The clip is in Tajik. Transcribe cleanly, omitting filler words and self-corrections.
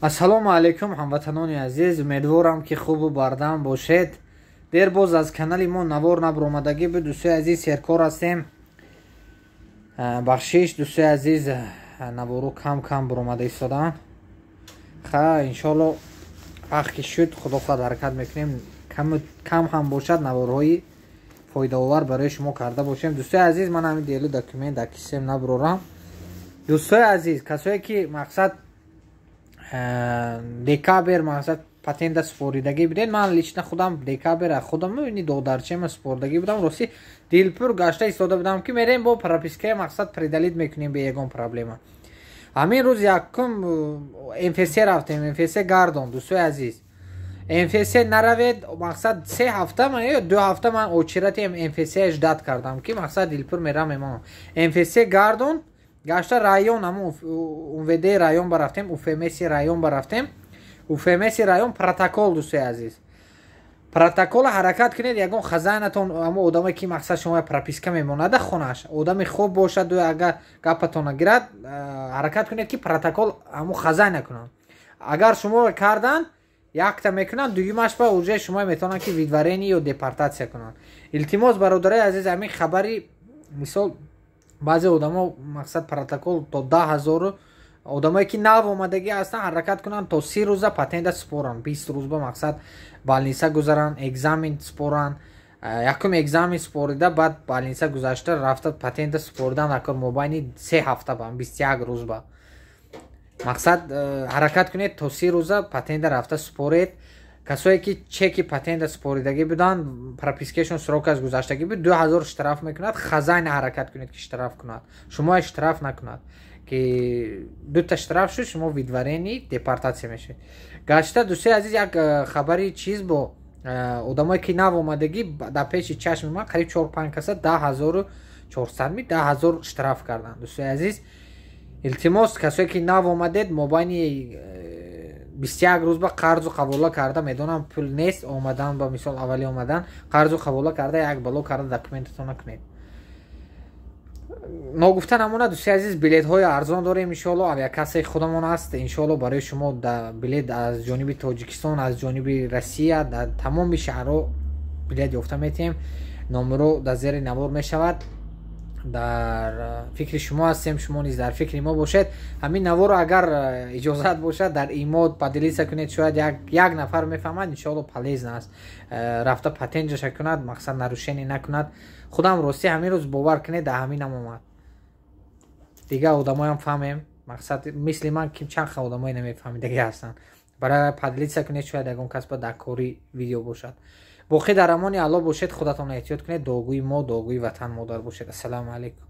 ассалому алайкум ҳамватанони азиз, умедворам ки хубу бардам бошед. дер боз аз канали мо навор набромадагӣ буд. дӯстои азиз серкор ҳастем. бахшиш дӯстои азиз навору кам буромада истодаанд. ха иншоалло вақт ки шуд худо хоҳад ҳаракат мекунем, кам ҳам бошад наворҳои фоидаовар барои шумо карда бошем. дӯстои азиз, ман ҳамин делу документ дар кисем набурорам. дӯстои азиз, касое ки мақсад декабр мақсад патента споридагӣ будед, ман лично худам декабр худам мебини додарчема споридагӣ будам. рости дилпур гашта истода будам ки мерем бо пропискаи мақсад предалит мекунем бе ягон проблема. ҳамин рӯз якум МФС рафтем, МФС гардон. дӯстои азиз, МФС наравед, мақсад 3 ҳафта ман ё 2 ҳафта ман очирати МФС дат кардам ки мақсад дилпур мерам мемонам. МФС гардон гашта район, ҳамун УВД район барафтем, УФМС район барафтем. УФМС район протокол. дӯстои азиз, протокола ҳаракат кунед, ягон хазайнатон ҳамун одаме ки мақсад шумо прописка мемонада хонаш, одами хуб бошад, агар гапатон нагирад, ҳаракат кунед ки протокол ҳамун хазайна кунанд. агар шумо кардан якта мекунанд, дуюмаш ба уже шумо метавонанд ки видварени ё депортатсия кунанд. илтимос бародари азиз, ҳамин хабари мисол баъзе одамо мақсад протокол то 10,000 одамое ки нав омадагӣ ҳастанд ҳаракат кунанд то 30 рӯза патента споранд, 20 рӯзба мақсад балниса гузаранд, экзамен споранд. якум экзамен спорида баъд балниса гузашта рафта патента споридан акор мобайни 3 ҳафта ба 21 рӯзба. мақсад ҳаракат кунед то 30 рӯза патента рафта според. касое ки чеки патента споридагӣ буданд, пропискаашон срок аз гузаштагӣ буд, 2000 штраф мекунад. хазайна ҳаракат кунед ки штраф кунад, шумо штраф накунад ки 2 штраф шуд, шумо видварени депортатсия мешавед. гашта дӯстои азиз, як хабари чиз бо одамое ки нав омадагӣ дар пеши чашми ман қариб 4-5 каса 10400 10000 штраф карданд. дӯстои азиз, илтимос касое ки нав омадед мобайни 21 рӯзба қарзу қабула карда, медонам пул нест, омадан ба мисол аввали омадан қарзу қабула карда як бало карда документатон накунед. ногуфта намона дӯстои азиз, билетҳои арзон дорем. иншоалло авиакассаи худамон аст. иншоалло барои шумо билет аз ҷониби тоҷикистон, аз ҷониби Россия, дар тамоми шаҳрҳо билет ёфта метиҳем. номеро дар зери навор мешавад. дар фикри шумо ҳастем, шумо низ дар фикри мо бошед. ҳамин наворо агар иҷозат бошад дар имод падилиса кунед, шояд як нафар мефаҳмад. иншоалло полезна аст, рафта патенташа кунад, мақсад нарушение накунад. худам рости ҳамин рӯз бовар кунед, дар ҳаминам омад. дига одамоям фаҳмем, мақсад мисли ман ки чанд ха одамои намефаҳмидагӣ ҳастанд. барои падилиса кунед, шояд ягон кас ба дакори видео бошад. боқӣ дар амони алло бошед. худатон эҳтиёт кунед. дуогӯи мо, дуогӯи ватан модар бошед. ассалому алайкум.